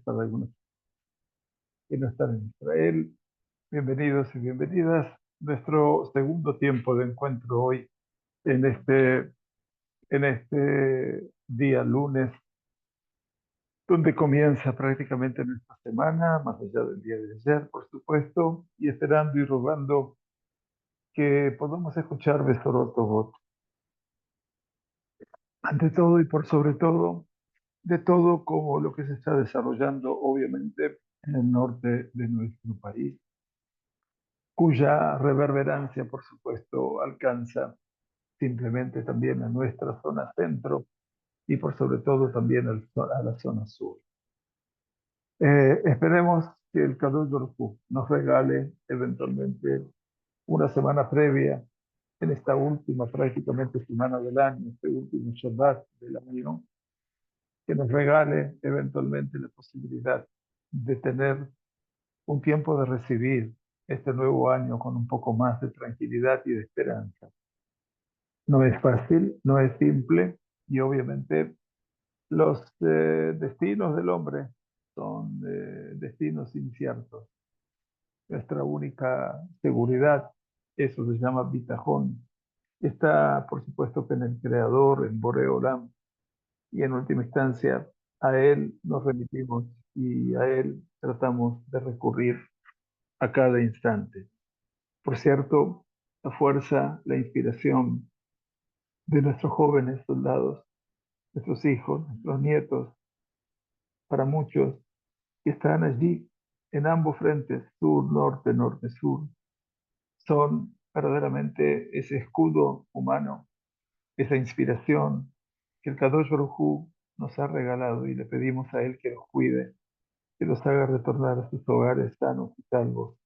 para algunos que no están en Israel. Bienvenidos y bienvenidas. Nuestro segundo tiempo de encuentro hoy en este día lunes, donde comienza prácticamente nuestra semana, más allá del día de ayer, por supuesto, y esperando y rogando que podamos escuchar Besorot Tovot. Ante todo y por sobre todo, de todo como lo que se está desarrollando, obviamente, en el norte de nuestro país, cuya reverberancia, por supuesto, alcanza simplemente también a nuestra zona centro y por sobre todo también a la zona sur. Esperemos que el Kadosh Baruj Hu nos regale eventualmente una semana previa en esta última prácticamente semana del año, este último Shabbat del año, que nos regale eventualmente la posibilidad de tener un tiempo de recibir este nuevo año con un poco más de tranquilidad y de esperanza. No es fácil, no es simple y obviamente los destinos del hombre son destinos inciertos. Nuestra única seguridad, eso se llama bitajón, está por supuesto que en el Creador, en Boré Olam, y en última instancia a Él nos remitimos y a Él tratamos de recurrir a cada instante. Por cierto, la fuerza, la inspiración de nuestros jóvenes soldados, nuestros hijos, nuestros nietos, para muchos que están allí en ambos frentes, sur, norte, norte, sur, son verdaderamente ese escudo humano, esa inspiración que el Kadosh Baruj Hu nos ha regalado y le pedimos a Él que los cuide, que los haga retornar a sus hogares sanos y salvos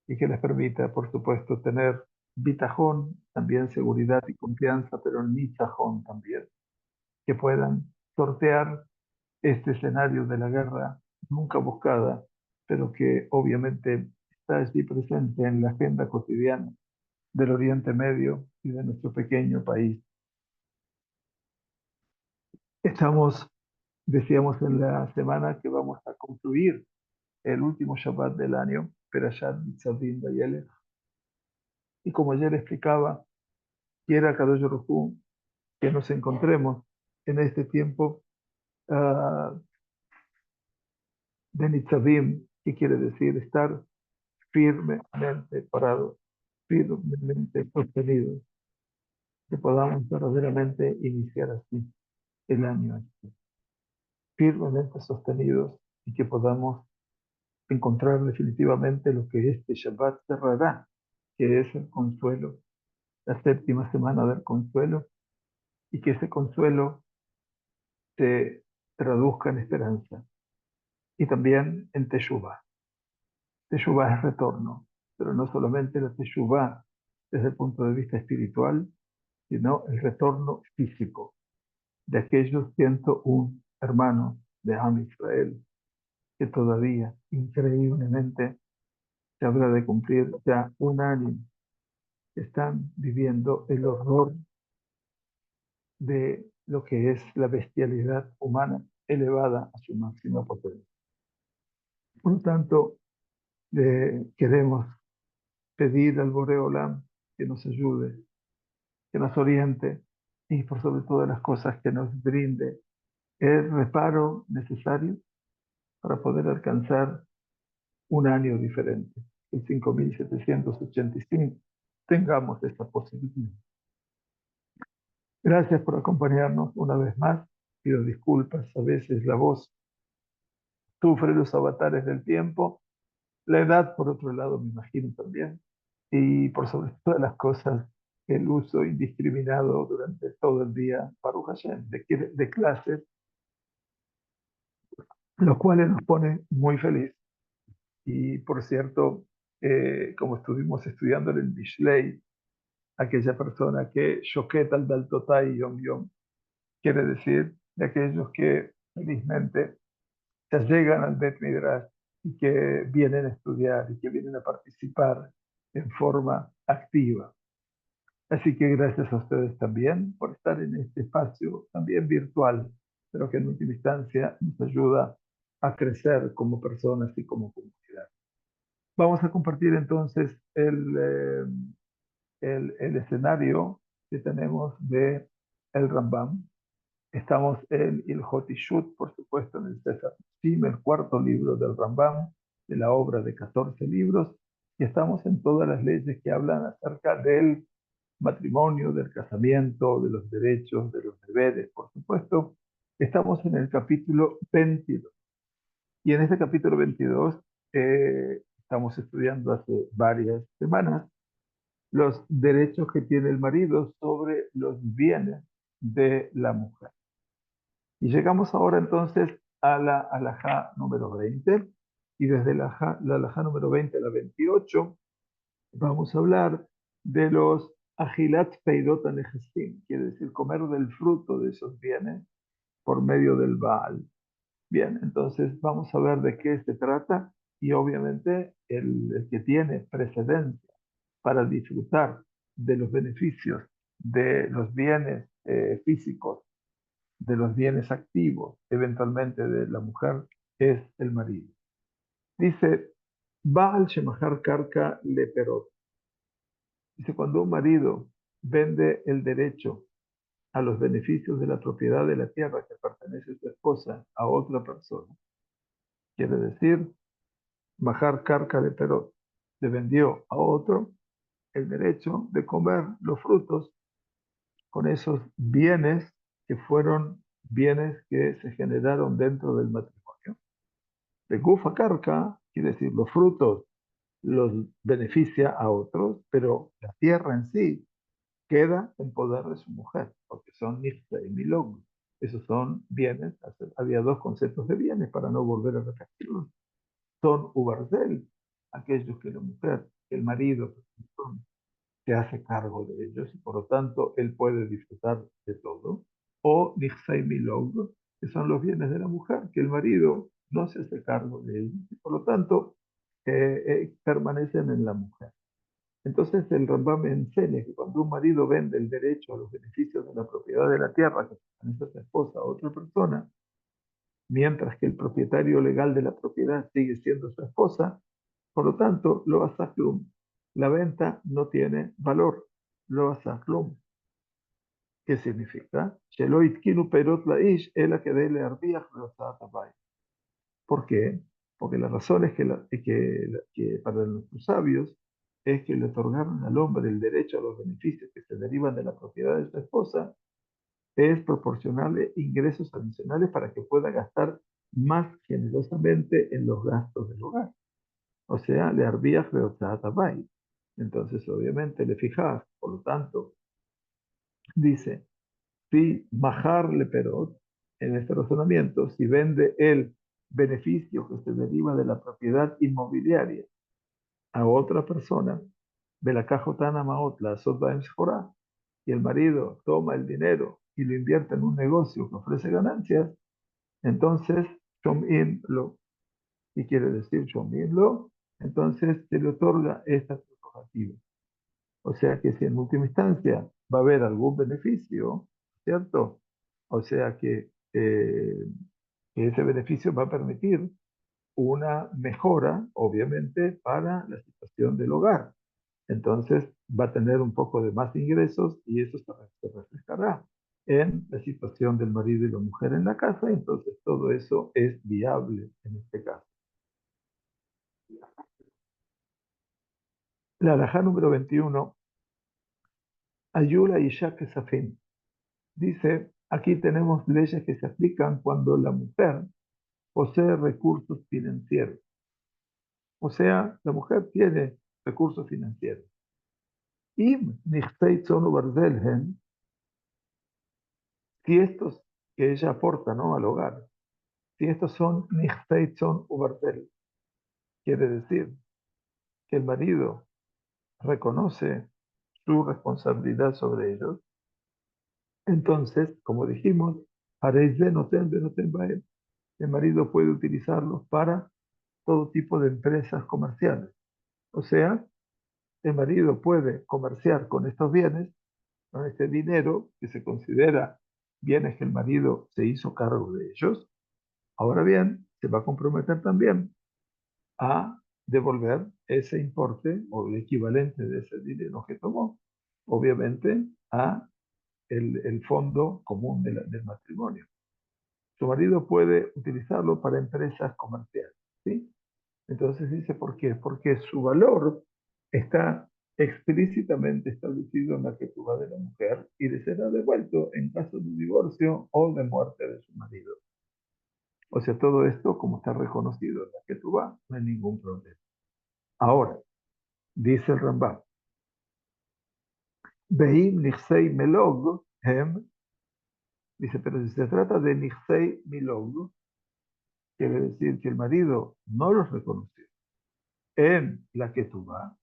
y que les permita, por supuesto, tener bitajón, también seguridad y confianza, pero nitzajón también, que puedan sortear este escenario de la guerra nunca buscada, pero que obviamente está allí presente en la agenda cotidiana del Oriente Medio y de nuestro pequeño país. Estamos, decíamos en la semana que vamos a concluir el último Shabbat del año, Perashat Nitzavim Vayelech, y como ayer explicaba, quiera Kadosh Baruj Hu que nos encontremos en este tiempo de Nitzavim, que quiere decir estar firmemente parados, firmemente sostenidos, que podamos verdaderamente iniciar así el año, firmemente sostenidos y que podamos encontrar definitivamente lo que este Shabbat cerrará, que es el consuelo, la séptima semana del consuelo, y que ese consuelo se traduzca en esperanza y también en Teshuvah. Teshuvah es retorno, pero no solamente la Teshuvah desde el punto de vista espiritual, sino el retorno físico de aquellos 101 hermanos de Am Israel que todavía, increíblemente, se habrá de cumplir ya un año que están viviendo el horror de lo que es la bestialidad humana elevada a su máxima potencia. Por lo tanto, queremos pedir al Boreolam que nos ayude, que nos oriente y por sobre todas las cosas que nos brinde el reparo necesario para poder alcanzar un año diferente, el 5785, tengamos esta posibilidad. Gracias por acompañarnos una vez más. Pido disculpas, a veces la voz sufre los avatares del tiempo, la edad por otro lado me imagino también, y por sobre todas las cosas el uso indiscriminado durante todo el día, Baruch Hashem, de clases, lo cual nos pone muy feliz. Y por cierto, como estuvimos estudiando en el Mishlei, aquella persona que shoket al daltotai yom yom, quiere decir de aquellos que felizmente se llegan al Bet Midrash y que vienen a estudiar y que vienen a participar en forma activa. Así que gracias a ustedes también por estar en este espacio también virtual, pero que en última instancia nos ayuda a crecer como personas y como comunidad. Vamos a compartir entonces el escenario que tenemos de el Rambam. Estamos en el Hotishut, por supuesto, en el Sefer Sim, el cuarto libro del Rambam, de la obra de 14 libros, y estamos en todas las leyes que hablan acerca del matrimonio, del casamiento, de los derechos, de los deberes, por supuesto. Estamos en el capítulo 22. Y en este capítulo 22 estamos estudiando hace varias semanas los derechos que tiene el marido sobre los bienes de la mujer. Y llegamos ahora entonces a la alajá número 20, y desde la alajá número 20 a la 28 vamos a hablar de los agilat peidot anejesim, quiere decir comer del fruto de esos bienes por medio del Baal. Bien, entonces vamos a ver de qué se trata, y obviamente el que tiene precedencia para disfrutar de los beneficios de los bienes físicos, de los bienes activos, eventualmente de la mujer, es el marido. Dice, Baal Shemachar Karka Leperot. Dice, cuando un marido vende el derecho a los beneficios de la propiedad de la tierra que pertenece a su esposa a otra persona, quiere decir, Majar Karka Leperot, le vendió a otro el derecho de comer los frutos con esos bienes que fueron bienes que se generaron dentro del matrimonio. De Gufa Karka, quiere decir, los frutos los beneficia a otros, pero la tierra en sí queda en poder de su mujer, porque son Nifta y Milog. Esos son bienes. Había dos conceptos de bienes para no volver a repetirlos. Son Ubarzel, aquellos que la mujer, el marido, se hace cargo de ellos y por lo tanto él puede disfrutar de todo. O Nixay Milog, que son los bienes de la mujer, que el marido no se hace cargo de ellos y por lo tanto permanecen en la mujer. Entonces el Rambam enseña que cuando un marido vende el derecho a los beneficios de la propiedad de la tierra que pertenece a su esposa a otra persona, mientras que el propietario legal de la propiedad sigue siendo su esposa, por lo tanto, lo asaklum, la venta no tiene valor. Lo asaklum, ¿qué significa? Shelo itkinu perot laish ela kedei learviach ve'otzat habayit. ¿Por qué? Porque la razón es que para nuestros sabios es que le otorgaron al hombre el derecho a los beneficios que se derivan de la propiedad de su esposa, es proporcionarle ingresos adicionales para que pueda gastar más generosamente en los gastos del hogar. O sea, le arbías beotzat. Entonces, obviamente, le fijas, por lo tanto, dice, si majar le perot, en este razonamiento, si vende el beneficio que se deriva de la propiedad inmobiliaria a otra persona, de la cajotana maot, la sotba emshorá, y el marido toma el dinero y lo invierte en un negocio que ofrece ganancias, entonces, shom'in lo, y quiere decir shom'in lo, entonces se le otorga esta prerrogativa. O sea que si en última instancia va a haber algún beneficio, ¿cierto? O sea que ese beneficio va a permitir una mejora, obviamente, para la situación del hogar. Entonces va a tener un poco de más ingresos y eso se reflejará en la situación del marido y la mujer en la casa. Entonces todo eso es viable en este caso. La alajá número 21, Ayula y Kesafin. Dice, aquí tenemos leyes que se aplican cuando la mujer posee recursos financieros. O sea, la mujer tiene recursos financieros. Y si estos que ella aporta, ¿no?, al hogar, si estos son nichteitzon ubartel, quiere decir que el marido reconoce su responsabilidad sobre ellos, entonces, como dijimos, el marido puede utilizarlos para todo tipo de empresas comerciales. O sea, el marido puede comerciar con estos bienes, con este dinero que se considera bienes que el marido se hizo cargo de ellos. Ahora bien, se va a comprometer también a devolver ese importe o el equivalente de ese dinero que tomó, obviamente, a el fondo común del matrimonio. Su marido puede utilizarlo para empresas comerciales, ¿sí? Entonces dice, ¿por qué? Porque su valor está explícitamente establecido en la ketubá de la mujer y le será devuelto en caso de divorcio o de muerte de su marido. O sea, todo esto, como está reconocido en la ketubá, no hay ningún problema. Ahora, dice el Rambam, Beim Nixei Melog, Hem, dice, pero si se trata de Nixei Milog, quiere decir que el marido no los reconoció en la ketubá,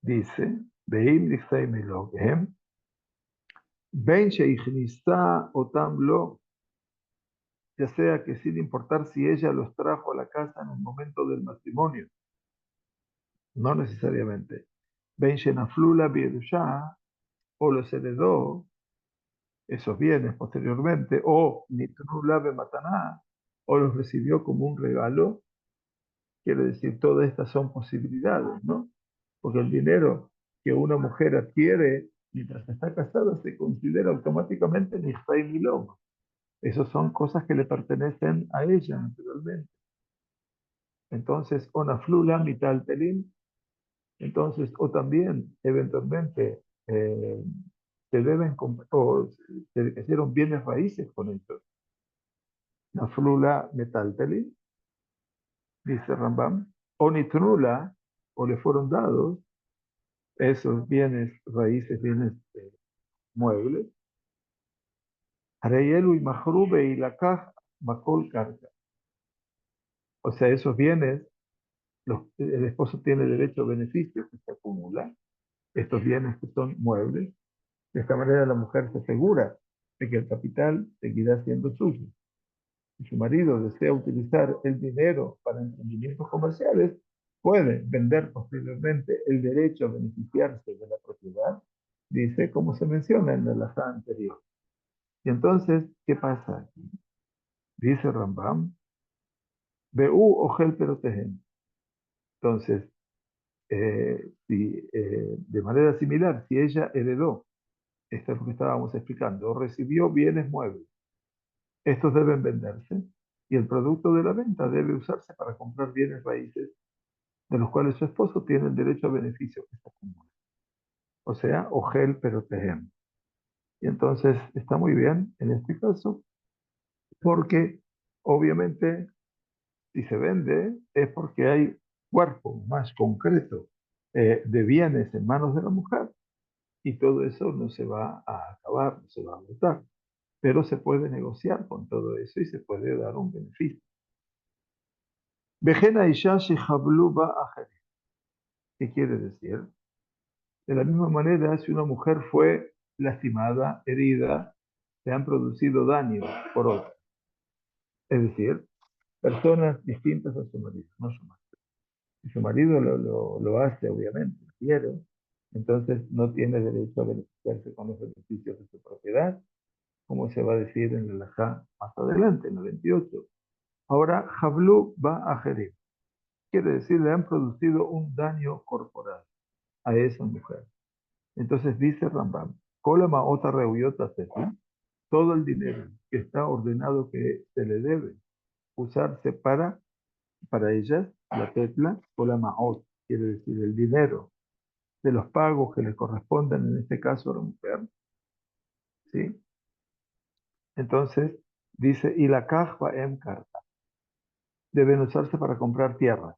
dice, Beim Nixei Milog, Hem, Ben Sheikhnisa Otam Lo, ya sea que sin importar si ella los trajo a la casa en el momento del matrimonio, no necesariamente. Ben Shenaflula Bierusha, o los heredó esos bienes posteriormente, o Nitnula Mataná, o los recibió como un regalo, quiere decir, todas estas son posibilidades, ¿no? Porque el dinero que una mujer adquiere mientras está casada se considera automáticamente Nixay Milom. Esas son cosas que le pertenecen a ella, naturalmente. Entonces, ona flula mital telim, entonces, o también, eventualmente, se deben, o se hicieron bienes raíces con ellos. La flula metal telim, dice Rambam, o nitrula, o le fueron dados esos bienes raíces, bienes muebles, Areyelu y Mahrube y la caja, Makol Karka. O sea, esos bienes el esposo tiene derecho a beneficios que se acumulan, estos bienes que son muebles. De esta manera la mujer se asegura de que el capital seguirá siendo suyo. Si su marido desea utilizar el dinero para emprendimientos comerciales, puede vender posteriormente el derecho a beneficiarse de la propiedad, dice como se menciona en la halajá anterior. Y entonces, ¿qué pasa aquí? Dice Rambam, Be'u ogel perotehen. Entonces, de manera similar, si ella heredó, esto es lo que estábamos explicando, o recibió bienes muebles, estos deben venderse y el producto de la venta debe usarse para comprar bienes raíces de los cuales su esposo tiene el derecho a beneficio que se acumula. O sea, ogel perotehem. Y entonces está muy bien en este caso, porque obviamente si se vende es porque hay cuerpo más concreto de bienes en manos de la mujer y todo eso no se va a acabar, no se va a agotar, pero se puede negociar con todo eso y se puede dar un beneficio. Vejena isha shehablu ba ajerim. ¿Qué quiere decir? De la misma manera, si una mujer fue lastimada, herida, se han producido daños por otra. Es decir, personas distintas a su marido, no su marido. Si su marido lo hace, obviamente, quiere, entonces no tiene derecho a beneficiarse con los beneficios de su propiedad, como se va a decir en la halajá más adelante, en el 28. Ahora, Jablu va a Jerib. Quiere decir, le han producido un daño corporal a esa mujer. Entonces dice Rambam, Kolama otra reuyota todo el dinero que está ordenado que se le debe usarse para ellas, la tetla, Kolama ot, quiere decir el dinero de los pagos que le corresponden en este caso a la mujer, ¿sí? Entonces dice, y la kajba em karta, deben usarse para comprar tierra.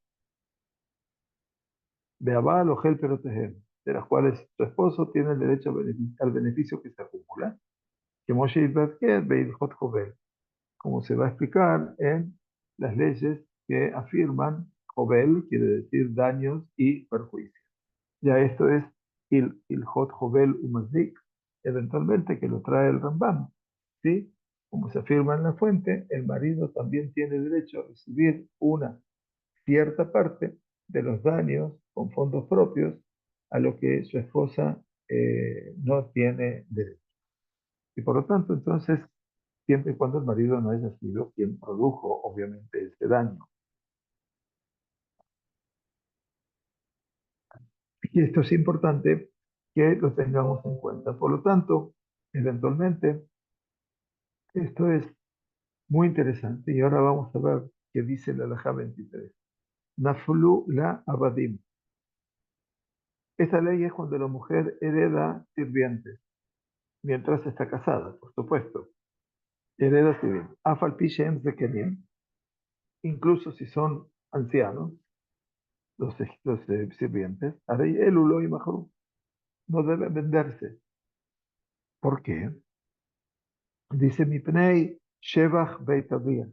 Beabal o gel perotejem, de las cuales su esposo tiene el derecho al beneficio que se acumula, que Moshe Ibadket Beilhot Jovel, como se va a explicar en las leyes que afirman Jovel, quiere decir daños y perjuicios. Ya esto es Ilhot Jovel Umazik, eventualmente que lo trae el Rambam, ¿sí? Como se afirma en la fuente, el marido también tiene derecho a recibir una cierta parte de los daños con fondos propios a lo que su esposa no tiene derecho. Y por lo tanto, entonces, siempre y cuando el marido no haya sido quien produjo, obviamente, ese daño. Y esto es importante que lo tengamos en cuenta. Por lo tanto, eventualmente, esto es muy interesante y ahora vamos a ver qué dice la Alajá 23. Naflu la abadim. Esta ley es cuando la mujer hereda sirvientes, mientras está casada, por supuesto. Hereda sirvientes. Afal pishem zekenim, incluso si son ancianos, los sirvientes, harei elulo y mahru, no deben venderse. ¿Por qué? Dice mi pnei shevach beit Abía,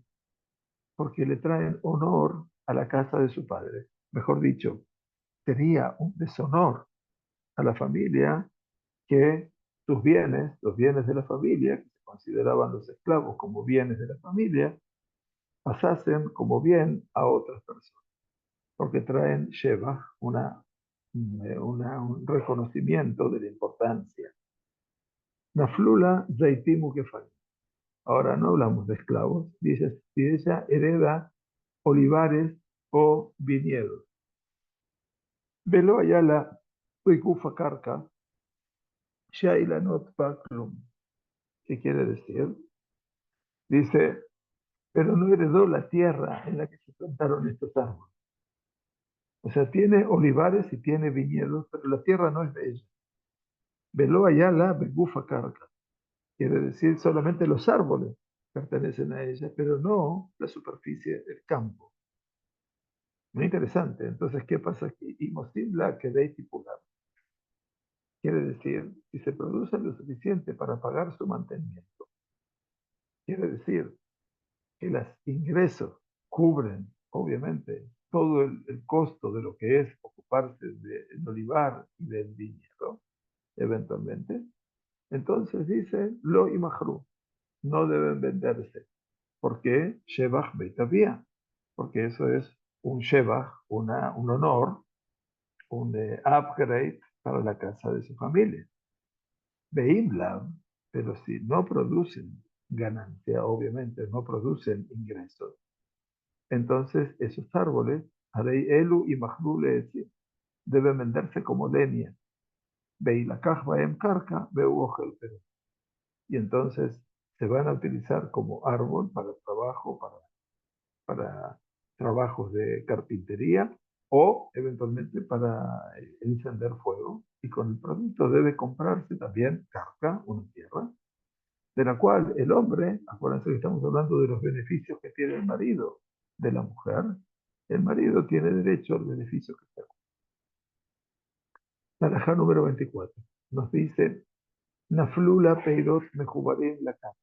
porque le traen honor a la casa de su padre. Mejor dicho, sería un deshonor a la familia que sus bienes, los bienes de la familia, que se consideraban los esclavos como bienes de la familia, pasasen como bien a otras personas, porque traen shevach, un reconocimiento de la importancia. Naflula zaitimu kefal. Ahora no hablamos de esclavos, dice, si ella hereda olivares o viñedos. Velo allá la uikufa karka, shailanot baklum. ¿Qué quiere decir? Dice, pero no heredó la tierra en la que se plantaron estos árboles. O sea, tiene olivares y tiene viñedos, pero la tierra no es de ella. Velo allá la begufa karka. Quiere decir, solamente los árboles pertenecen a ella, pero no la superficie del campo. Muy interesante. Entonces, ¿qué pasa aquí? Y mosimla que de tipular. Quiere decir, si se produce lo suficiente para pagar su mantenimiento, quiere decir que los ingresos cubren, obviamente, todo el costo de lo que es ocuparse del olivar y del viñedo, eventualmente. Entonces dice, lo imahru, no deben venderse. ¿Por qué? Shevach beitavía, porque eso es un shevach, un honor, un upgrade para la casa de su familia. Beimlav, pero si no producen ganancia, obviamente no producen ingresos, entonces esos árboles, Arei Elu y Mahdule, deben venderse como leña. Beilakaj Baem Karka, Beuogel, y entonces se van a utilizar como árbol para trabajo, para trabajos de carpintería o eventualmente para encender fuego. Y con el producto debe comprarse también carca, una tierra, de la cual el hombre, acuérdense que estamos hablando de los beneficios que tiene el marido de la mujer, el marido tiene derecho al beneficio que sea. La alajá número 24 nos dice, Naflula peirot mejubarim la casa.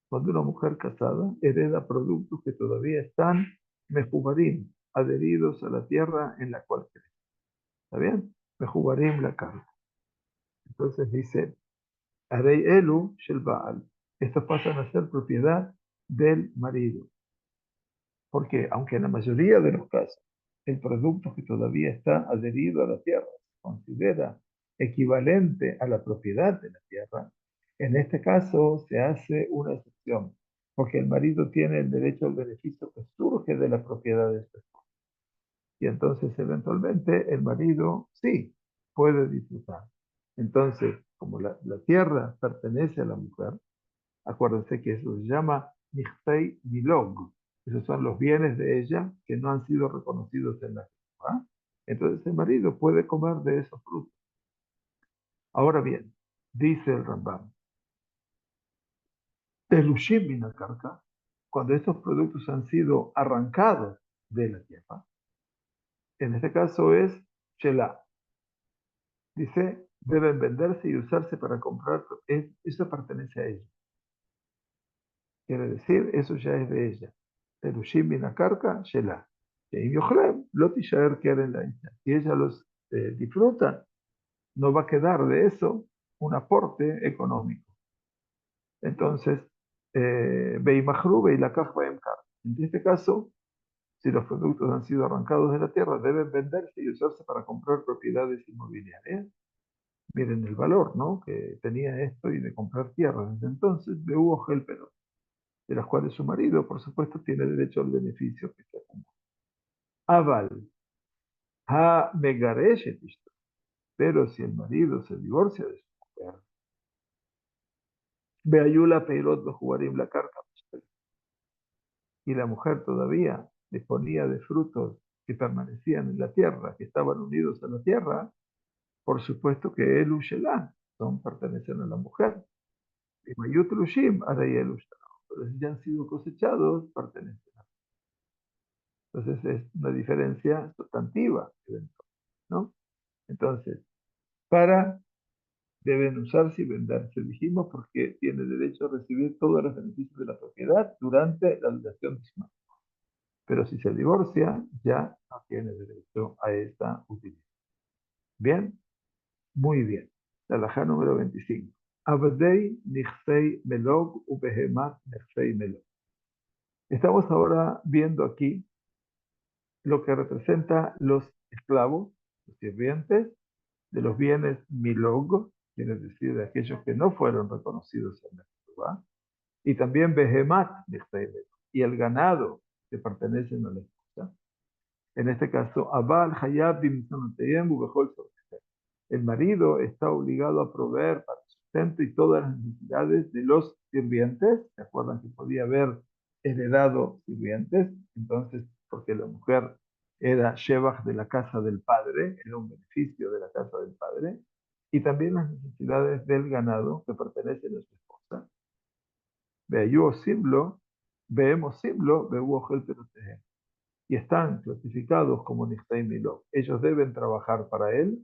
Cuando una mujer casada hereda productos que todavía están mejubarim, adheridos a la tierra en la cual crece. ¿Está bien? Mejubarim la casa. Entonces dice, Arei elu shel baal. Estos pasan a ser propiedad del marido. Porque aunque en la mayoría de los casos el producto que todavía está adherido a la tierra se considera equivalente a la propiedad de la tierra, en este caso se hace una excepción, porque el marido tiene el derecho al beneficio que surge de la propiedad de su esposa. Y entonces eventualmente el marido sí puede disfrutar. Entonces, como la tierra pertenece a la mujer, acuérdense que eso se llama Nichtei Milog. Esos son los bienes de ella que no han sido reconocidos en la Torá. Entonces el marido puede comer de esos frutos. Ahora bien, dice el Rambam, Telushim minakarka, cuando estos productos han sido arrancados de la tierra, en este caso es Shelah. Dice, deben venderse y usarse para comprar, eso pertenece a ella. Quiere decir, eso ya es de ella. Perushim minakarka shelah. Si ella los disfruta, no va a quedar de eso un aporte económico. Entonces, beimahru beilakaj baemkar. En este caso, si los productos han sido arrancados de la tierra, deben venderse y usarse para comprar propiedades inmobiliarias. Miren el valor, ¿no? Que tenía esto y de comprar tierra. Desde entonces, hubo gelpero. de las cuales su marido, por supuesto, tiene derecho al beneficio que se acumula. Aval, ha megareshet ishto. Pero si el marido se divorcia de su mujer, Beayula Peirot lo jugarim la carta, y la mujer todavía disponía de frutos que permanecían en la tierra, que estaban unidos a la tierra, por supuesto que el Ushelá pertenecen a la mujer. Y Mayut Lushim, Arei el Ushelá. Pero si ya han sido cosechados, pertenecen a. Entonces es una diferencia sustantiva, ¿no? Entonces, para deben usarse y venderse, dijimos, porque tiene derecho a recibir todos los beneficios de la propiedad durante la duración de su matrimonio. Pero si se divorcia, ya no tiene derecho a esta utilidad. ¿Bien? Muy bien. La alajá número 25. Abdei nichsei melog ubehemat nichsei melog. Estamos ahora viendo aquí lo que representa los esclavos, los sirvientes, de los bienes milog, quiere decir de aquellos que no fueron reconocidos en la Torá, y también behemat nichsei melog, y el ganado que pertenecen a la esposa. En este caso, Abal Hayab bimtzonoteyem ubechol tzoroteyem. El marido está obligado a proveer para el sustento y todas las necesidades de los sirvientes. ¿Se acuerdan que podía haber heredado sirvientes? Entonces, porque la mujer era shebach de la casa del padre, era un beneficio de la casa del padre, y también las necesidades del ganado que pertenecen a su esposa. Veamos simlo, y están clasificados como Nichtei Miló. Ellos deben trabajar para él,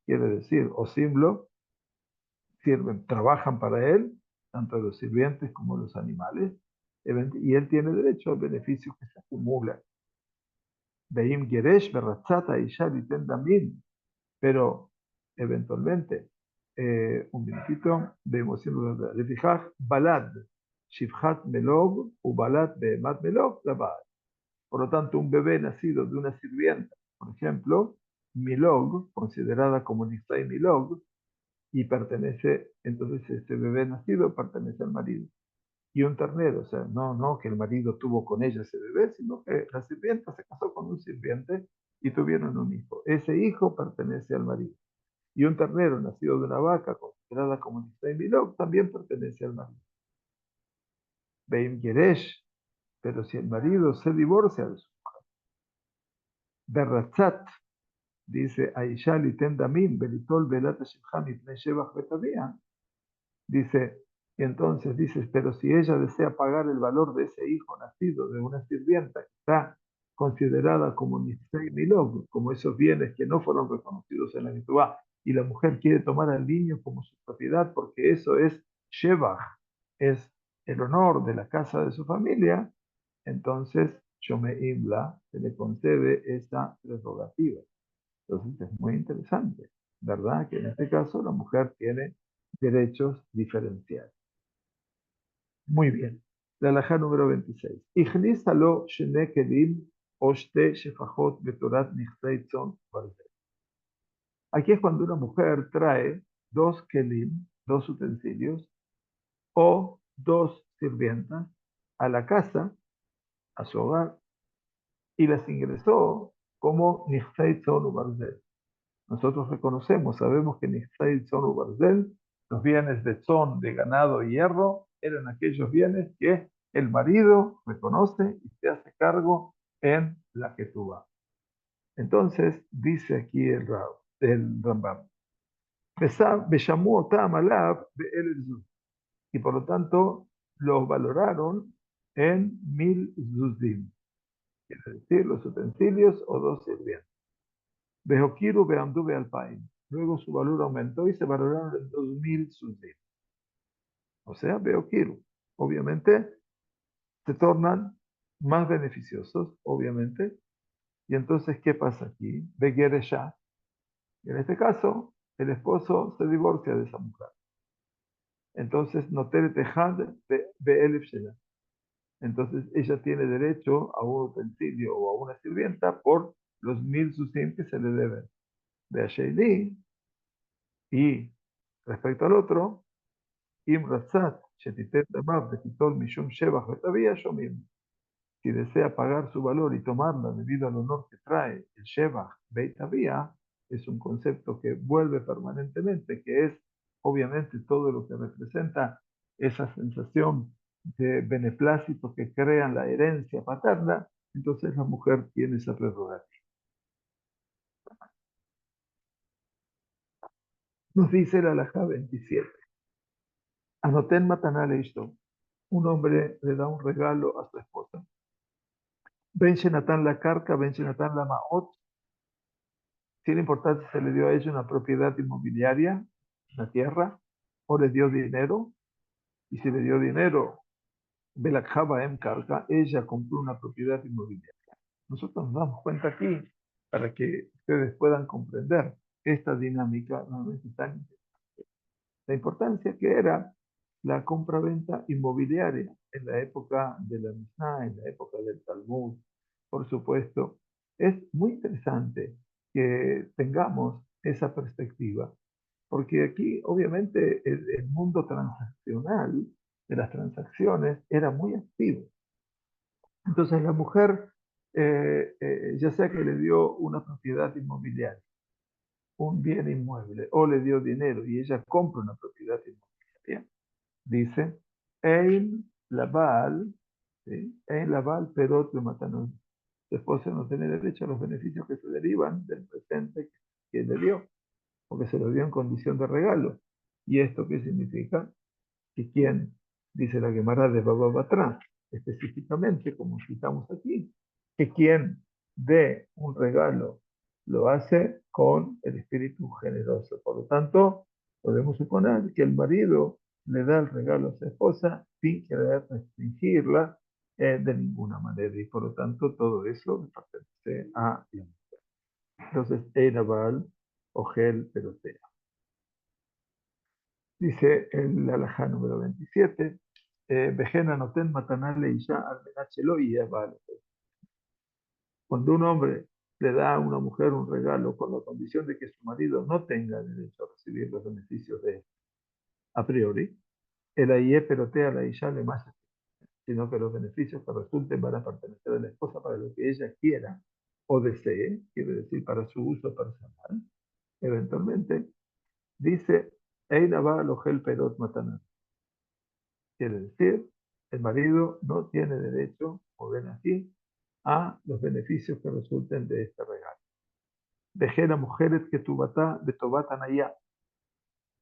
quiere decir, o Simlo, sirven, trabajan para él, tanto los sirvientes como los animales, y él tiene derecho a beneficios que se acumulan. Veim Geresh, Berratzata, Ishar y Tendamin, pero eventualmente, un minutito, vemos de fijar, Balad, Shivhat Melog, u Balad Behemat Melog, la Baal. Por lo tanto, un bebé nacido de una sirvienta, por ejemplo, Milog, considerada como Nisai Milog, y pertenece, entonces ese bebé nacido pertenece al marido. Y un ternero, o sea, no que el marido tuvo con ella ese bebé, sino que la sirvienta se casó con un sirviente y tuvieron un hijo. Ese hijo pertenece al marido. Y un ternero nacido de una vaca, considerada como Nisai Milog, también pertenece al marido. Beim Geresh, pero si el marido se divorcia de su Berratzat, dice Aisha Litendamim, Belitol Belata Shibham Itne Shebach Betavia. Dice, y entonces dices, pero si ella desea pagar el valor de ese hijo nacido de una sirvienta que está considerada como Nisei Milog, como esos bienes que no fueron reconocidos en la Mitubá, y la mujer quiere tomar al niño como su propiedad porque eso es Shebach, es el honor de la casa de su familia, entonces Shome Imla se le concede esa prerrogativa. Entonces es muy interesante, ¿verdad? Que en este caso la mujer tiene derechos diferenciales. Muy bien. La alajá número 26. Ichnisa lo shene kelim o shte shefajot betorat nichsei tzon barzel. Aquí es cuando una mujer trae dos kelim, dos utensilios, o dos sirvientas a la casa, a su hogar, y las ingresó como nichsei tzon barzel. Nosotros reconocemos, sabemos que Nixay Tzon Barzel, los bienes de Tzon, de ganado y hierro, eran aquellos bienes que el marido reconoce y se hace cargo en la Ketubá. Entonces, dice aquí el Rambam, Beshamu Otam Alab Be'el Zuz, y por lo tanto los valoraron en 1000 Zuzim, quiere decir los utensilios o dos sirvientes. Bejokiru Beamdu Bealpain. Luego su valor aumentó y se valoraron en 2000 Suzim. O sea, Bejokiru. Obviamente se tornan más beneficiosos, obviamente. Y entonces, ¿qué pasa aquí? Begeresha. En este caso, el esposo se divorcia de esa mujer. Entonces, Notere Tejad Beelif Shela. Entonces, ella tiene derecho a un utensilio o a una sirvienta por los 1000 Suzim que se le deben. De Asheili. Y respecto al otro, Imratzat Shetitet Damav de Kitol Mishum Shebach Betavia Shomim. Si desea pagar su valor y tomarla debido al honor que trae el Shebach Betavia, es un concepto que vuelve permanentemente, que es obviamente todo lo que representa esa sensación de beneplácito que crea la herencia paterna. Entonces la mujer tiene esa prerrogativa. Nos dice la Alajá 27. Anoten matanale esto. Un hombre le da un regalo a su esposa. Ben Shenatan la carca, Ben Shenatan la maot. Sin importar si se le dio a ella una propiedad inmobiliaria, una tierra, o le dio dinero. Y si le dio dinero, Belakjaba en carca, ella compró una propiedad inmobiliaria. Nosotros nos damos cuenta aquí para que ustedes puedan comprender esta dinámica realmente tan la importancia que era la compra-venta inmobiliaria en la época de la Mishnah, en la época del Talmud, por supuesto. Es muy interesante que tengamos esa perspectiva, porque aquí obviamente el mundo transaccional de las transacciones era muy activo. Entonces la mujer, ya sea que le dio una propiedad inmobiliaria, un bien inmueble, o le dio dinero y ella compra una propiedad inmobiliaria, dice, Ein Labal, ¿sí? Ein Labal Perot de Matanón. Su esposa no tiene derecho a los beneficios que se derivan del presente que le dio, porque se lo dio en condición de regalo. ¿Y esto qué significa? Que quien, dice la Gemara de Baba Batra, específicamente, como citamos aquí, que quien dé un regalo lo hace con el espíritu generoso. Por lo tanto, podemos suponer que el marido le da el regalo a su esposa sin querer restringirla de ninguna manera y por lo tanto todo eso le pertenece a la mujer. Entonces, Einaval, Ogel, Perotea. Dice el alajá número 27, Vejena noten matanale isha al menachelo y vale. Cuando un hombre le da a una mujer un regalo con la condición de que su marido no tenga derecho a recibir los beneficios de él, a priori, el aie perotea a la isha le más, sino que los beneficios que resulten van a pertenecer a la esposa para lo que ella quiera o desee, quiere decir para su uso personal, eventualmente, dice, Eina va al ojel perot mataná. Quiere decir, el marido no tiene derecho, o ven aquí, a los beneficios que resulten de este regalo. Dejé la mujer que tubata de tobatan allá.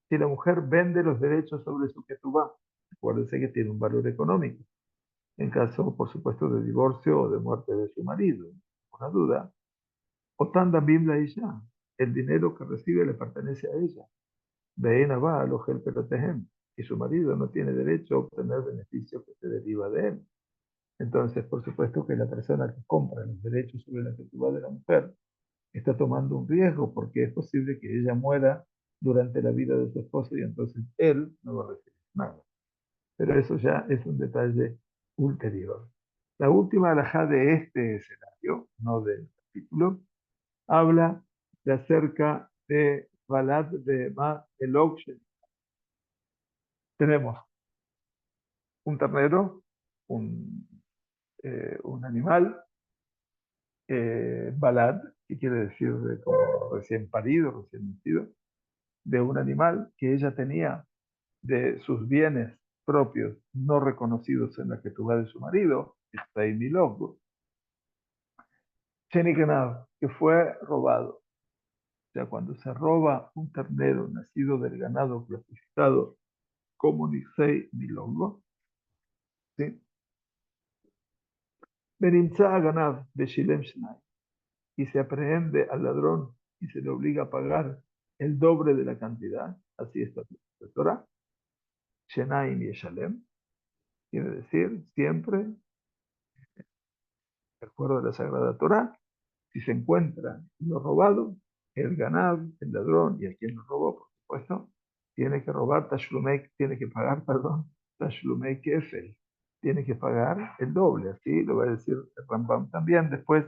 Si la mujer vende los derechos sobre su ketubá, acuérdense que tiene un valor económico. En caso, por supuesto, de divorcio o de muerte de su marido, una duda. O tanda bibla ya, el dinero que recibe le pertenece a ella. Veena va al ojel pelotejem, y su marido no tiene derecho a obtener beneficios que se deriva de él. Entonces, por supuesto que la persona que compra los derechos sobre la propiedad de la mujer está tomando un riesgo porque es posible que ella muera durante la vida de su esposo y entonces él no va a recibir nada. Pero eso ya es un detalle ulterior. La última alajá de este escenario, no del capítulo, habla de acerca de Balad de Ma Elokshel. Tenemos un ternero, un, un animal, balad, que quiere decir de como recién parido, recién nacido, de un animal que ella tenía de sus bienes propios no reconocidos en la ketubá de su marido, Israel Milog, Shenikanab, que fue robado. O sea, cuando se roba un ternero nacido del ganado clasificado como Nisei Milongo, ¿sí? Benimtza Ganav de Shilem Shnai, y se aprehende al ladrón y se le obliga a pagar el doble de la cantidad, así está la Torah, Shenaim Yeshalem, quiere decir siempre, de acuerdo a la Sagrada Torah, si se encuentra lo robado, el ganado, el ladrón y el quien lo robó, por supuesto, tiene que robar Tashlumei, tiene que pagar, perdón, Tashlumei Kefel, tiene que pagar el doble, así lo va a decir el Rambam también después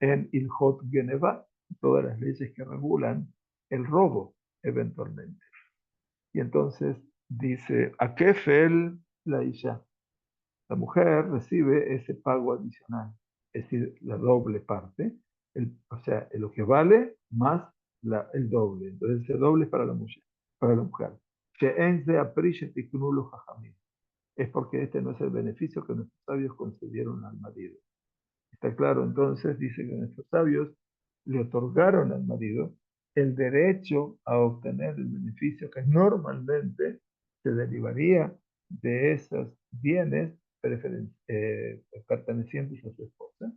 en Ilhot Geneva, todas las leyes que regulan el robo eventualmente. Y entonces dice, a Kefel la isha. La mujer recibe ese pago adicional, es decir, la doble parte, o sea, lo que vale más el doble. Entonces, ese doble es para la mujer. Para la mujer. She'en ze apri shetiknu lo jajamim. Es porque este no es el beneficio que nuestros sabios concedieron al marido. Está claro, entonces, dice que nuestros sabios le otorgaron al marido el derecho a obtener el beneficio que normalmente se derivaría de esos bienes pertenecientes a su esposa.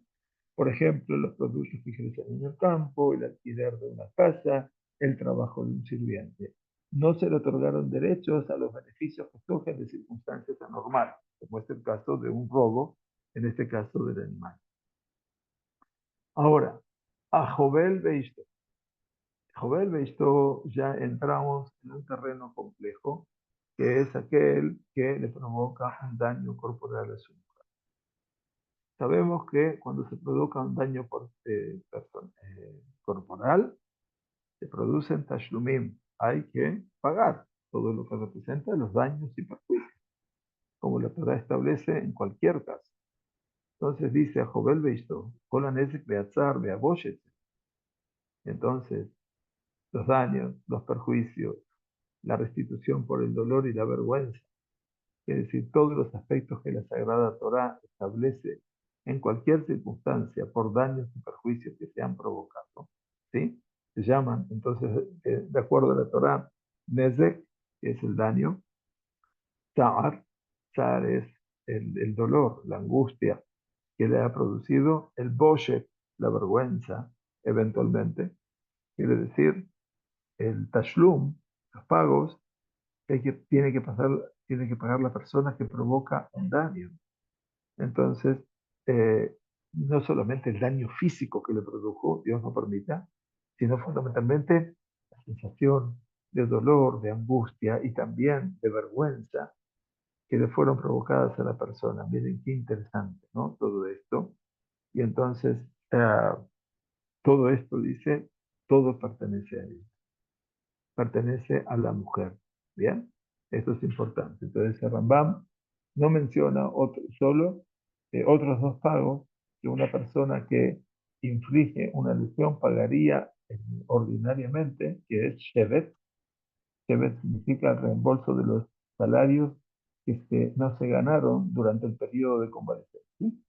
Por ejemplo, los productos que crecen en el campo, el alquiler de una casa, el trabajo de un sirviente. No se le otorgaron derechos a los beneficios que surgen de circunstancias anormales, como es el caso de un robo, en este caso del animal. Ahora, a Jovel Beisto. Jovel Beisto ya entramos en un terreno complejo, que es aquel que le provoca un daño corporal a su mujer. Sabemos que cuando se provoca un daño corporal, se producen tashlumim. Hay que pagar todo lo que representa los daños y perjuicios, como la Torah establece en cualquier caso. Entonces dice a Jovel Beisto, Kolanesek Beatzar Beaboshet. Entonces, los daños, los perjuicios, la restitución por el dolor y la vergüenza, es decir, todos los aspectos que la Sagrada Torá establece en cualquier circunstancia por daños y perjuicios que se han provocado, ¿sí? Se llaman, entonces, de acuerdo a la Torá, Nezek, que es el daño, Tsar es el dolor, la angustia que le ha producido, el Boshet, la vergüenza, eventualmente, quiere decir, el Tashlum, los pagos, tiene que pagar la persona que provoca un daño. Entonces, eh, no solamente el daño físico que le produjo, Dios no permita, sino fundamentalmente la sensación de dolor, de angustia y también de vergüenza que le fueron provocadas a la persona. Miren qué interesante, ¿no? Todo esto. Y entonces, todo esto dice, todo pertenece a él, pertenece a la mujer. ¿Bien? Esto es importante. Entonces, el Rambam no menciona solo otros dos pagos que una persona que inflige una lesión pagaría ordinariamente, que es Shevet. Shevet significa el reembolso de los salarios que no se ganaron durante el periodo de convalecencia. ¿Sí?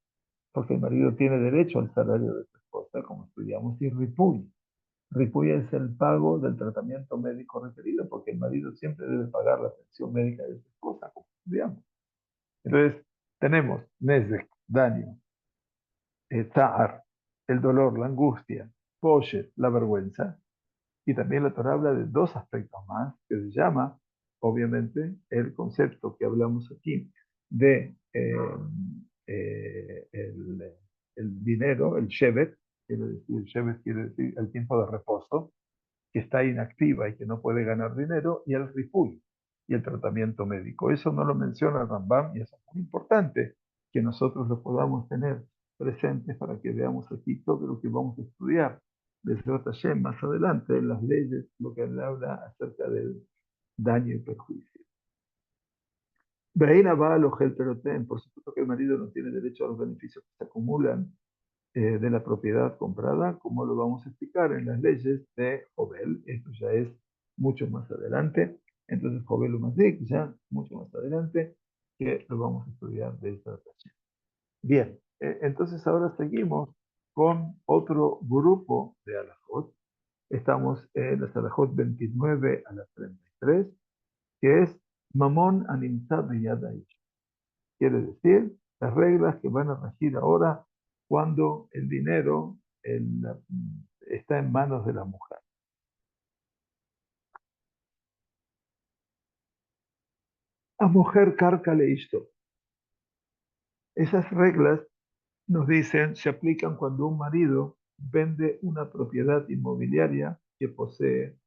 Porque el marido tiene derecho al salario de su esposa, como estudiamos, y Ripuy. Ripuy es el pago del tratamiento médico requerido, porque el marido siempre debe pagar la atención médica de su esposa, como estudiamos. Entonces, tenemos Nezek, daño, Ta'ar, el dolor, la angustia, Poshet, la vergüenza, y también la Torah habla de dos aspectos más, que se llama, obviamente, el concepto que hablamos aquí de el dinero, el Shevet, Shevet quiere decir el tiempo de reposo, que está inactiva y que no puede ganar dinero, y el ripuy, y el tratamiento médico. Eso no lo menciona el Rambam y eso es muy importante que nosotros lo podamos tener presentes para que veamos aquí todo lo que vamos a estudiar desde Hashem más adelante en las leyes, lo que él habla acerca del daño y perjuicio. Veina va al ojel peroten, por supuesto que el marido no tiene derecho a los beneficios que se acumulan de la propiedad comprada, como lo vamos a explicar en las leyes de Jovel. Esto ya es mucho más adelante. Entonces, Jovel Umazik, ya mucho más adelante, que lo vamos a estudiar de esta ocasión. Bien, entonces ahora seguimos con otro grupo de alajot. Estamos en las alajot 29 a las 33, que es Mamón Animzad Yadai. Quiere decir, las reglas que van a regir ahora cuando el dinero está en manos de la mujer. A mujer carca le hizo. Esas reglas nos dicen, se aplican cuando un marido vende una propiedad inmobiliaria que posee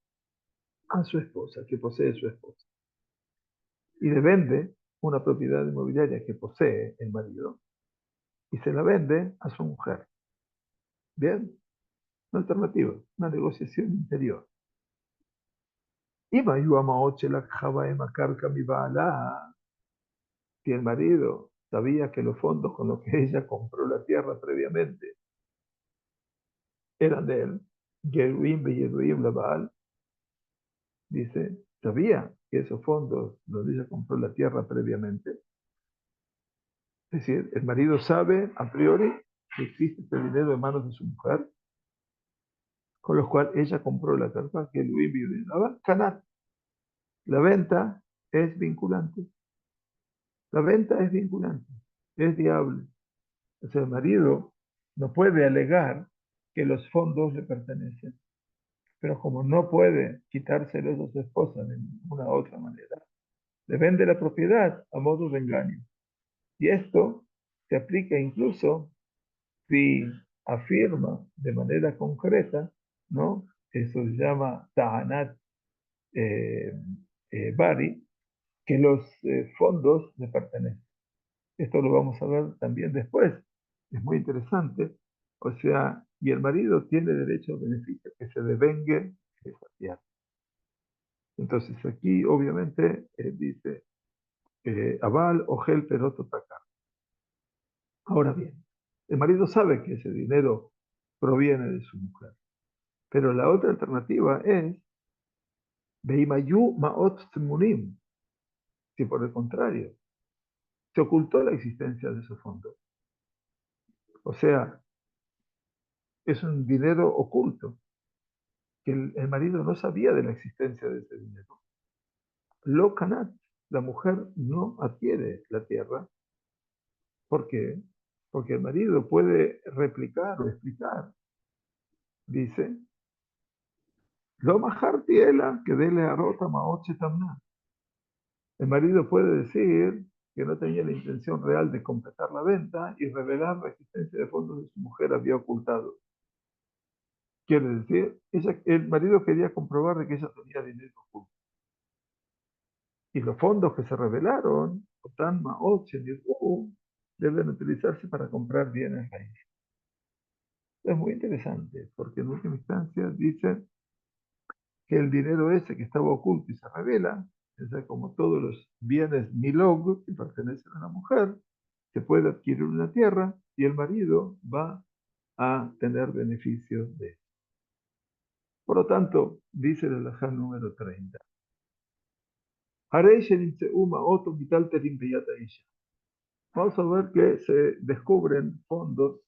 a su esposa, que posee su esposa. Y le vende una propiedad inmobiliaria que posee el marido y se la vende a su mujer. Bien, una alternativa, una negociación interior. אם היו המעות של הקרקע מבעלה, Si el marido sabía que los fondos con los que ella compró la tierra previamente eran de él, Geruim Yeduim Labal, dice, sabía que esos fondos donde ella compró la tierra previamente, es decir, el marido sabe a priori que existe este dinero en manos de su mujer, con los cuales ella compró la tierra, Geruim Yeduim Labal, Canat. La venta es vinculante. La venta es vinculante, es viable. O sea, el marido no puede alegar que los fondos le pertenecen, pero como no puede quitárselos a su esposa de ninguna otra manera, le vende la propiedad a modo de engaño. Y esto se aplica incluso si afirma de manera concreta, ¿no? Eso se llama Tahanat eh, Bari, que los fondos le pertenecen. Esto lo vamos a ver también después. Es muy interesante. O sea, y el marido tiene derecho a beneficio, que se devengue de esa tierra. Entonces aquí obviamente dice, aval o gel peroto tacar. Ahora bien, el marido sabe que ese dinero proviene de su mujer, pero la otra alternativa es Beimayu maot tmunim, si por el contrario se ocultó la existencia de esos fondos. O sea, es un dinero oculto, que el marido no sabía de la existencia de ese dinero. Lo canat, la mujer no adquiere la tierra. ¿Por qué? Porque el marido puede replicar o explicar. Dice, lo majar tiela que dele a rota maoche tamna. El marido puede decir que no tenía la intención real de completar la venta y revelar la existencia de fondos que su mujer había ocultado. Quiere decir, el marido quería comprobar de que ella tenía dinero oculto. Y los fondos que se revelaron, Otan Maot Sheniru, deben utilizarse para comprar bienes raíces. Es muy interesante, porque en última instancia dice que el dinero ese que estaba oculto y se revela, es decir, como todos los bienes Milog que pertenecen a la mujer, se puede adquirir una tierra y el marido va a tener beneficios de eso. Por lo tanto, dice el alajá número 30. Vamos a ver que se descubren fondos,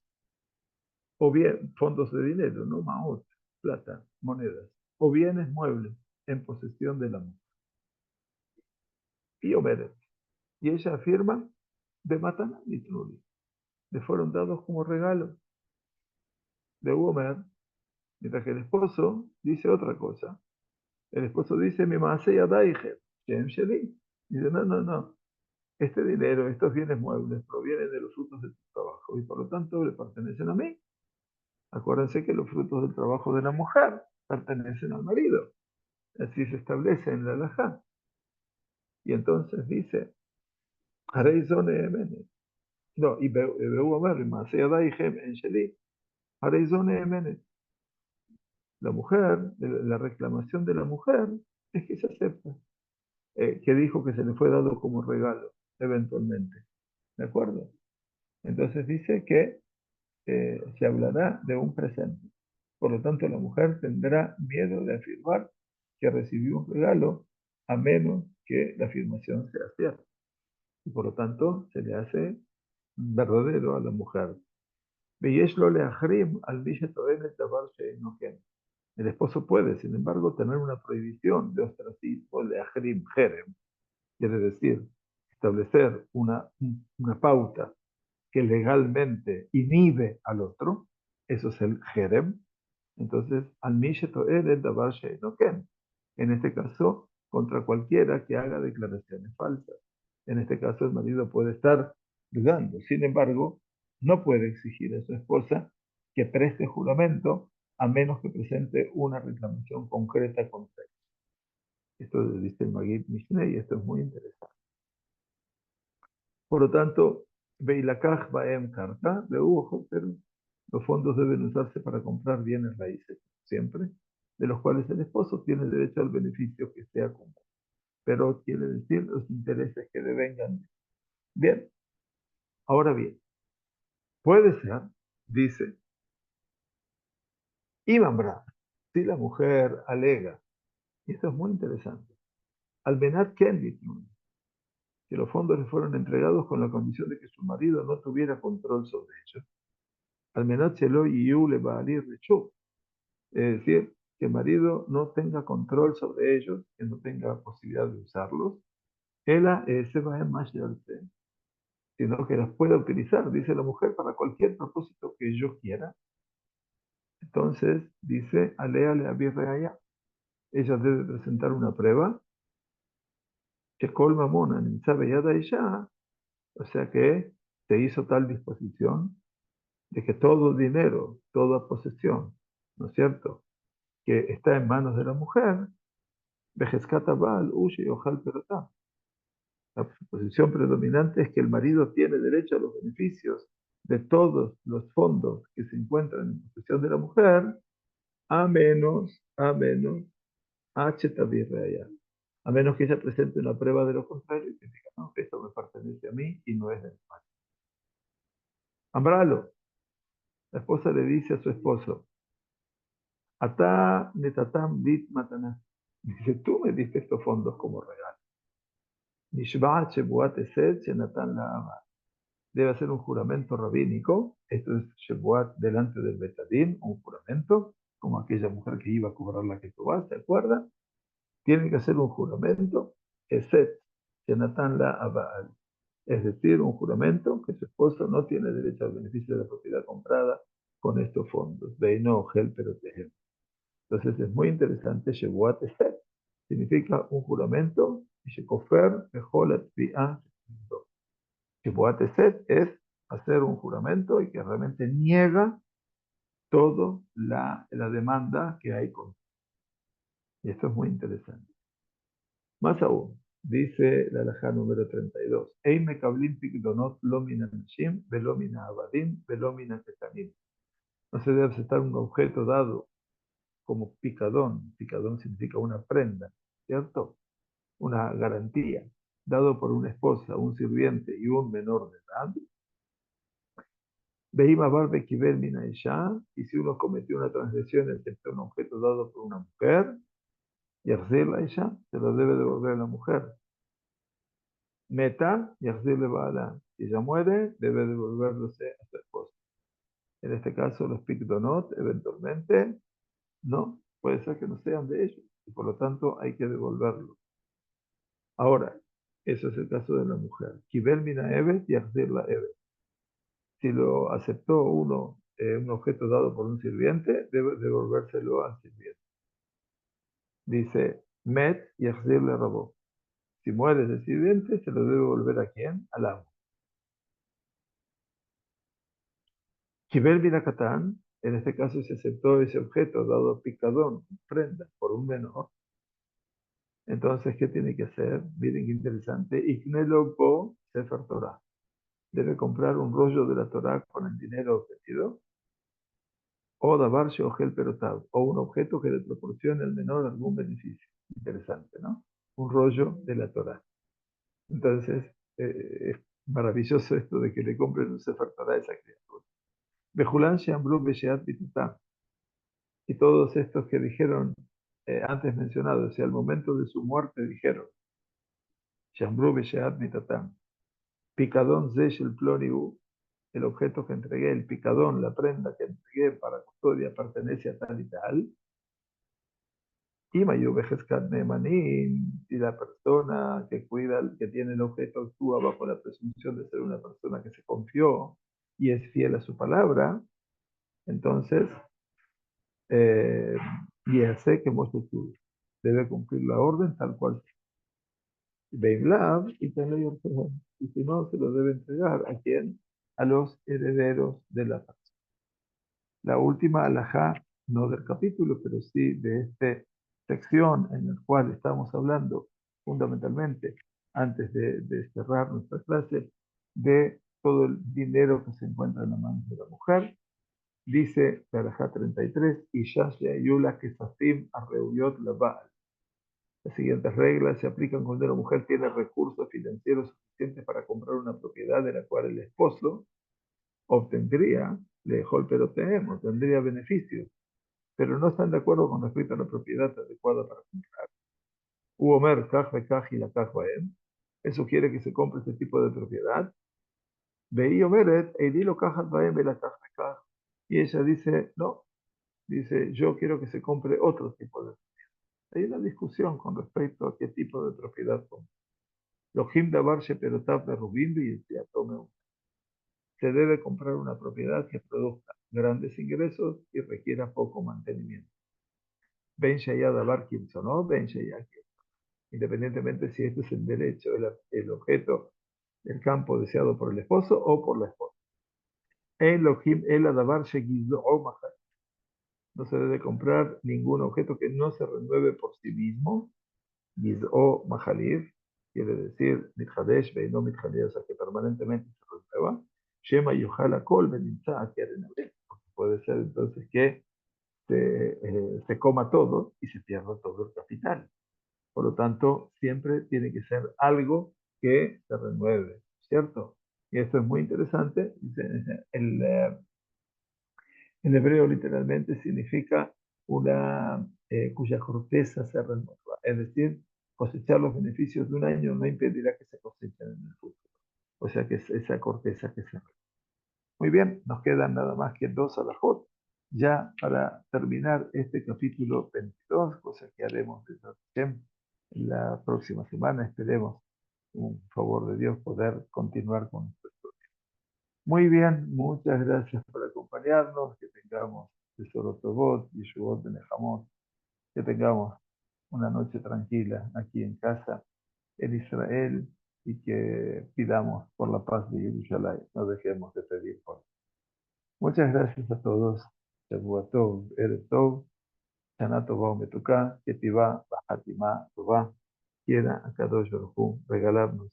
o bien fondos de dinero, ¿no? Maot, plata, monedas, o bienes muebles en posesión de la mujer. Y Omeret. Y ella afirma, de Matana y Truli, le fueron dados como regalo de Omer, mientras que el esposo dice otra cosa. El esposo dice, mi masei adaije, Shem Sheli. Dice, no, no, no. Este dinero, estos bienes muebles provienen de los frutos de tu trabajo y por lo tanto le pertenecen a mí. Acuérdense que los frutos del trabajo de la mujer pertenecen al marido. Así se establece en la halajá. Y entonces dice, haréis emenes. No, y veo a ver, más en Sheli, haréis emenes. La mujer, la reclamación de la mujer es que se acepta, que dijo que se le fue dado como regalo, eventualmente. ¿De acuerdo? Entonces dice que se hablará de un presente. Por lo tanto, la mujer tendrá miedo de afirmar que recibió un regalo a menos que la afirmación sea cierta. Y por lo tanto, se le hace verdadero a la mujer. Veyeshlo leachrim al el esposo puede, sin embargo, tener una prohibición de ostracismo de ahrim, jerem, quiere decir establecer una pauta que legalmente inhibe al otro, eso es el jerem. Entonces, al misheto el davar no ken. En este caso, contra cualquiera que haga declaraciones falsas. En este caso, el marido puede estar dudando. Sin embargo, no puede exigir a su esposa que preste juramento a menos que presente una reclamación concreta contra él. Esto lo dice el Magid Mishneh y esto es muy interesante. Por lo tanto, Beilakach Baem Karta, los fondos deben usarse para comprar bienes raíces, siempre, de los cuales el esposo tiene derecho al beneficio que sea común. Pero quiere decir los intereses que devengan Bien, ahora bien, puede ser, dice, Imambra, si la mujer alega, y esto es muy interesante, al Benat Kenlitun, que los fondos le fueron entregados con la condición de que su marido no tuviera control sobre ellos, al Benat Shelo Yiyu le Baalir Rechu, es decir, que el marido no tenga control sobre ellos, que no tenga posibilidad de usarlos, ella se va a imaginarse, sino que las pueda utilizar, dice la mujer, para cualquier propósito que yo quiera. Entonces, dice, Alea le abirreaya, ella debe presentar una prueba, que colma mona, sabe ya de ella, o sea que se hizo tal disposición de que todo dinero, toda posesión, ¿no es cierto?, que está en manos de la mujer, Vejescata Baal, Ushi, Ojal Perotá. La posición predominante es que el marido tiene derecho a los beneficios de todos los fondos que se encuentran en posesión de la mujer, a menos, H a menos que ella presente una prueba de lo contrario y que diga, no, esto me pertenece a mí y no es de mi marido. Ambralo, la esposa le dice a su esposo, Ata netatam dit matana. Dice, tú me diste estos fondos como regalo. Nishba shebuat esed shenatan la ama. Debe hacer un juramento rabínico. Esto es shebuat delante del betadín, un juramento, como aquella mujer que iba a cobrar la que ¿se acuerdan? Tiene que hacer un juramento, esed shenatan la abal. Es decir, un juramento que su esposo no tiene derecho al beneficio de la propiedad comprada con estos fondos. Beino, gel, pero tejem. Entonces es muy interesante, Shebuat Eset. Significa un juramento, y Shekofer, Bejolat, Bi'an. Shebuat Eset es hacer un juramento y que realmente niega toda la demanda que hay con. Y esto es muy interesante. Más aún, dice la halajá número 32, Ei mekablim pikdonot lo min anashim, velo min abadim, velo min ketanim. No se debe aceptar un objeto dado como picadón. Picadón significa una prenda, ¿cierto? Una garantía, dado por una esposa, un sirviente y un menor de edad. Behima barbe kiber mina isha, y si uno cometió una transgresión en aceptar un objeto dado por una mujer, y la isha, se lo debe devolver a la mujer. Meta, y le bala. Si ella muere, debe devolverse a su esposa. En este caso, los picdonot, eventualmente, no, puede ser que no sean de ellos, y por lo tanto hay que devolverlos. Ahora, eso es el caso de la mujer. Kibel mina evet y la evet. Si lo aceptó uno, un objeto dado por un sirviente, debe devolvérselo al sirviente. Dice, met y le robó. Si muere el sirviente, se lo debe devolver a quién? Al amo. Kibel mina katán, en este caso se aceptó ese objeto dado picadón, prenda, por un menor. Entonces, ¿qué tiene que hacer? Miren qué interesante. Iknelo po sefer Torah. Debe comprar un rollo de la Torah con el dinero obtenido, o davar sheohel perotav, o un objeto que le proporcione al menor algún beneficio. Interesante, ¿no? Un rollo de la Torah. Entonces, es maravilloso esto de que le compren un Sefer Torah a esa criatura. Bejulan sheambru besheat bitutam. Y todos estos que dijeron antes mencionados, si al momento de su muerte dijeron, sheambru besheat bitutam, picadón zeshel ploniu, el objeto que entregué, el picadón, la prenda que entregué para custodia pertenece a tal y tal. Y Mayubejezcat Nemanim, si la persona que cuida, que tiene el objeto, actúa bajo la presunción de ser una persona que se confió y es fiel a su palabra, entonces, y hace que Moshe debe cumplir la orden tal cual. Beimlav y y si no, se lo debe entregar a quién? A los herederos de la persona. La última alajá, no del capítulo, pero sí de esta sección en la cual estamos hablando fundamentalmente, antes de cerrar nuestra clase, de todo el dinero que se encuentra en la mano de la mujer. Dice la alajá 33, y ya se ayula que safim arreuyot la Baal. Las siguientes reglas se aplican cuando la mujer tiene recursos financieros suficientes para comprar una propiedad de la cual el esposo obtendría, le dejó el peroteem, obtendría beneficios, pero no están de acuerdo con respecto a la propiedad adecuada para comprar. Uomer, kaj vekaj y la kaj baem. Él sugiere que se compre este tipo de propiedad. Veí Omeret, Eidilo kajas baem la kaj vekaj. Y ella dice, no, dice, yo quiero que se compre otro tipo de. Hay una discusión con respecto a qué tipo de propiedad compra. Lohim davar sheperotav berubim y se debe comprar una propiedad que produzca grandes ingresos y requiera poco mantenimiento. Ben shaya davar no, ben shaya, independientemente si este es el derecho, el objeto, el campo deseado por el esposo o por la esposa. Elohim el davar shegizo o mahal. No se debe comprar ningún objeto que no se renueve por sí mismo. Giz'o mahalif, quiere decir mithadesh veino mithadesh, o sea que permanentemente se renueva. Shema yuhala kol benimtza porque puede ser entonces que se coma todo y se pierda todo el capital. Por lo tanto, siempre tiene que ser algo que se renueve, ¿cierto? Y esto es muy interesante. En hebreo literalmente significa una cuya corteza se renueva. Es decir, cosechar los beneficios de un año no impedirá que se cosechen en el futuro. O sea que es esa corteza que se renueva. Muy bien, nos quedan nada más que dos alajot ya para terminar este capítulo 22, cosa que haremos en la próxima semana. Esperemos, con un favor de Dios, poder continuar con esto. Muy bien, muchas gracias por acompañarnos. Que tengamos Tesoro Tobot y Shubot Benejamot. Que tengamos una noche tranquila aquí en casa, en Israel, y que pidamos por la paz de Jerusalén. No dejemos de pedir por. Muchas gracias a todos. Shavua Tov, Erev Tov, Shana Tova Umetuká, Ketivá, Bahatimá, Tová. Quiera a Kadosh Baruj Hu regalarnos,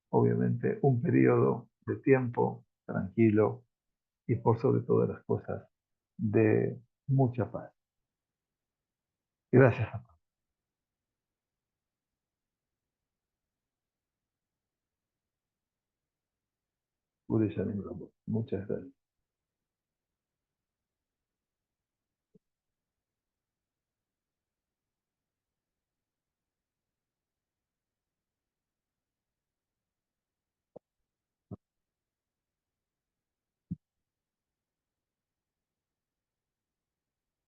obviamente, un periodo de tiempo tranquilo y por sobre todas las cosas de mucha paz. Gracias a todos. Muchas gracias.